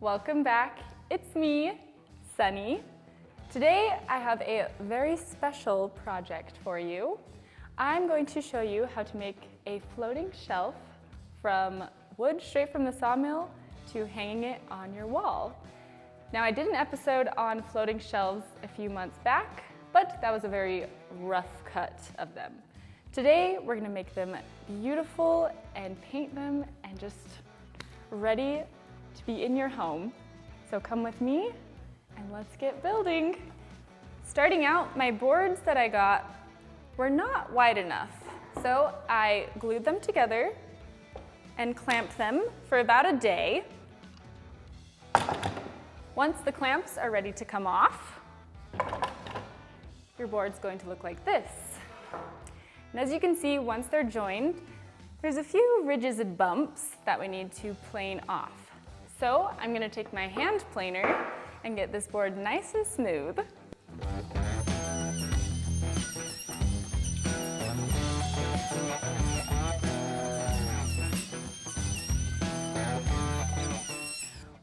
Welcome back. It's me, Sunnee. Today I have a very special project for you. I'm going to show you how to make a floating shelf from wood straight from the sawmill to hanging it on your wall. Now, I did an episode on floating shelves a few months back, but that was a very rough cut of them. Today, we're gonna make them beautiful and paint them and just ready to be in your home. So come with me and let's get building. Starting out, my boards that I got were not wide enough. So I glued them together and clamped them for about a day. Once the clamps are ready to come off, your board's going to look like this. And as you can see, once they're joined, there's a few ridges and bumps that we need to plane off. So I'm gonna take my hand planer and get this board nice and smooth.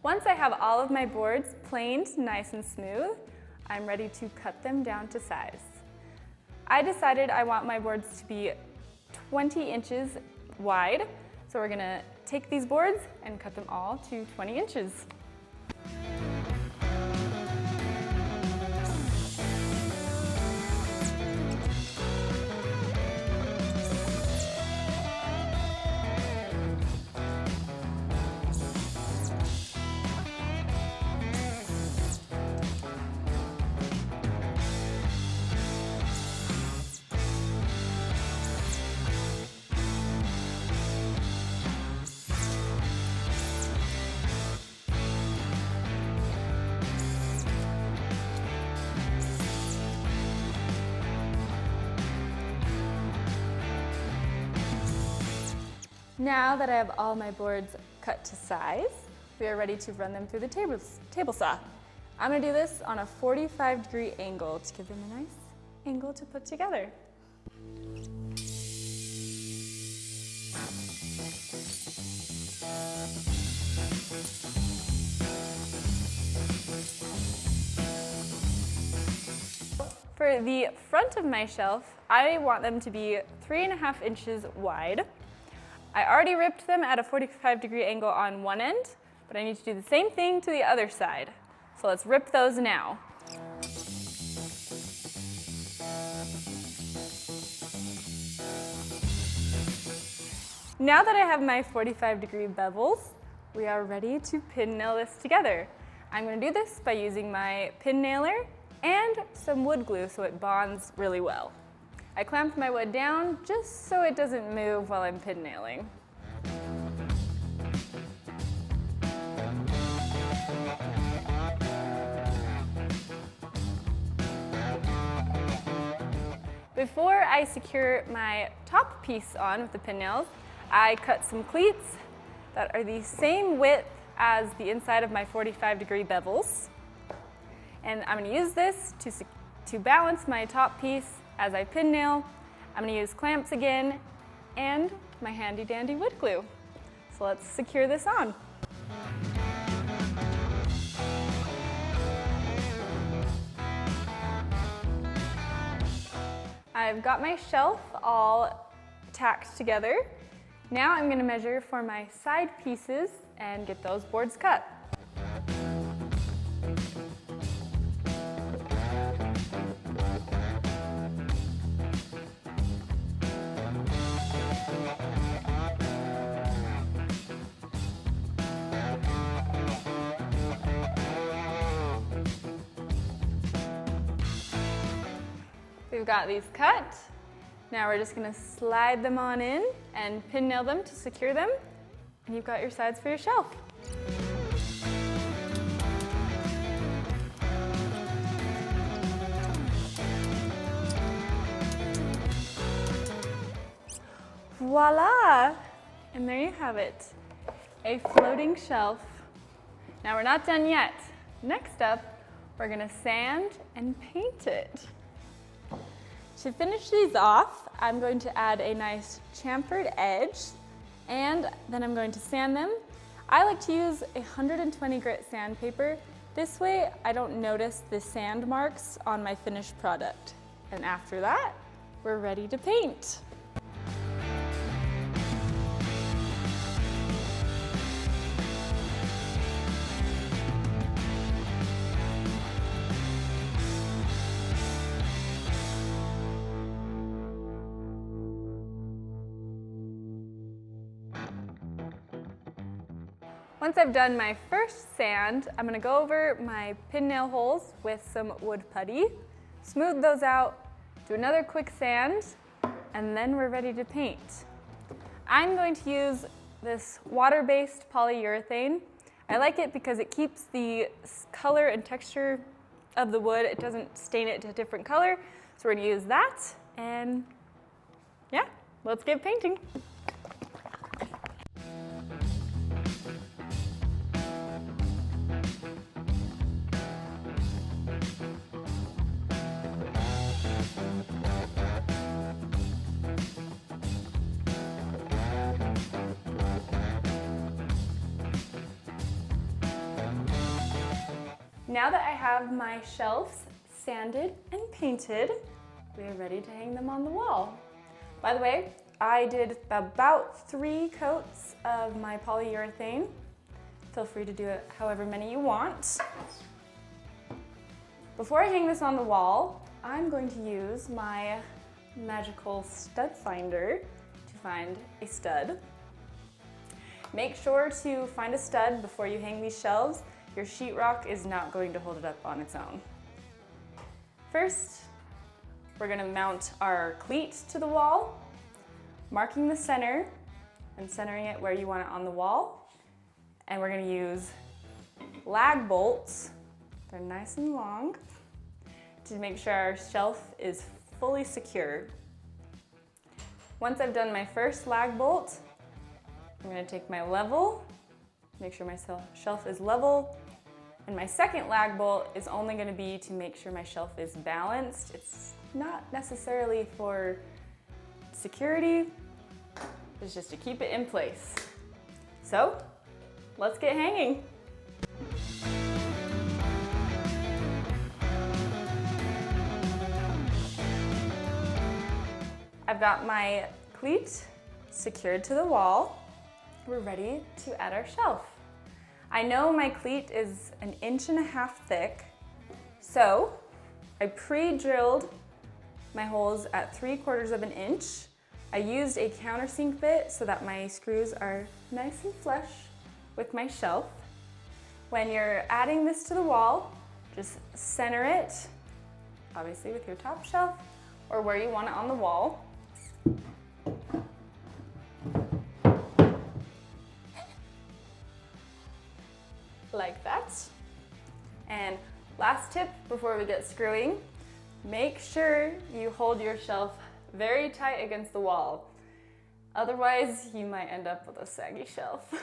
Once I have all of my boards planed nice and smooth, I'm ready to cut them down to size. I decided I want my boards to be 20 inches wide, so we're gonna take these boards and cut them all to 20 inches. Now that I have all my boards cut to size, we are ready to run them through the table saw. I'm gonna do this on a 45-degree angle to give them a nice angle to put together. For the front of my shelf, I want them to be 3.5 inches wide. I already ripped them at a 45-degree angle on one end, but I need to do the same thing to the other side. So let's rip those now. Now that I have my 45-degree bevels, we are ready to pin nail this together. I'm going to do this by using my pin nailer and some wood glue so it bonds really well. I clamped my wood down just so it doesn't move while I'm pin nailing. Before I secure my top piece on with the pin nails, I cut some cleats that are the same width as the inside of my 45-degree bevels. And I'm going to use this to balance my top piece as I pin nail. I'm going to use clamps again and my handy dandy wood glue. So let's secure this on. I've got my shelf all tacked together. Now I'm going to measure for my side pieces and get those boards cut. We've got these cut. Now we're just going to slide them on in and pin nail them to secure them. And you've got your sides for your shelf. Voila! And there you have it, a floating shelf. Now we're not done yet. Next up, we're going to sand and paint it. To finish these off, I'm going to add a nice chamfered edge, and then I'm going to sand them. I like to use 120 grit sandpaper. This way I don't notice the sand marks on my finished product. And after that, we're ready to paint. Once I've done my first sand, I'm gonna go over my pin nail holes with some wood putty, smooth those out, do another quick sand, and then we're ready to paint. I'm going to use this water-based polyurethane. I like it because it keeps the color and texture of the wood. It doesn't stain it to a different color. So we're gonna use that, and yeah, let's get painting. Now that I have my shelves sanded and painted, we are ready to hang them on the wall. By the way, I did about 3 coats of my polyurethane. Feel free to do it however many you want. Before I hang this on the wall, I'm going to use my magical stud finder to find a stud. Make sure to find a stud before you hang these shelves. Your sheetrock is not going to hold it up on its own. First, we're gonna mount our cleat to the wall, marking the center and centering it where you want it on the wall. And we're gonna use lag bolts, they're nice and long, to make sure our shelf is fully secure. Once I've done my first lag bolt, I'm gonna take my level, make sure my shelf is level, and my second lag bolt is only going to be to make sure my shelf is balanced. It's not necessarily for security, it's just to keep it in place. So, let's get hanging. I've got my cleat secured to the wall. We're ready to add our shelf. I know my cleat is 1.5 inches thick, so I pre-drilled my holes at 3/4 inch. I used a countersink bit so that my screws are nice and flush with my shelf. When you're adding this to the wall, just center it, obviously with your top shelf, or where you want it on the wall. Like that. And last tip before we get screwing, make sure you hold your shelf very tight against the wall. Otherwise, you might end up with a saggy shelf.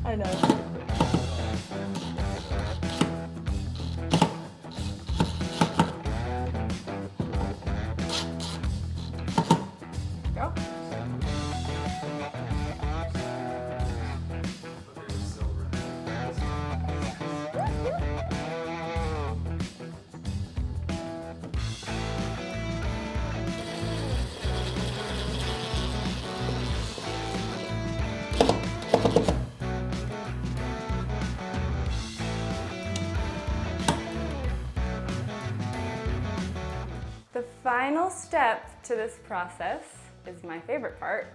I know. Go. The final step to this process is my favorite part.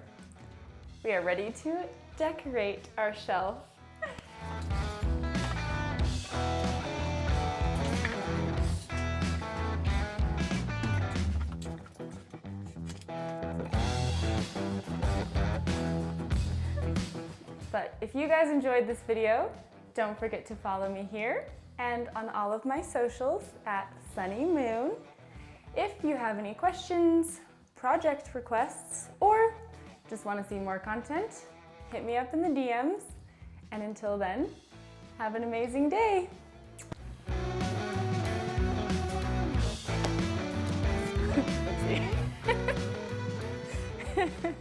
We are ready to decorate our shelf. But if you guys enjoyed this video, don't forget to follow me here and on all of my socials at Sunnee Moon. If you have any questions, project requests, or just want to see more content, hit me up in the DMs. And until then, have an amazing day. Let's see.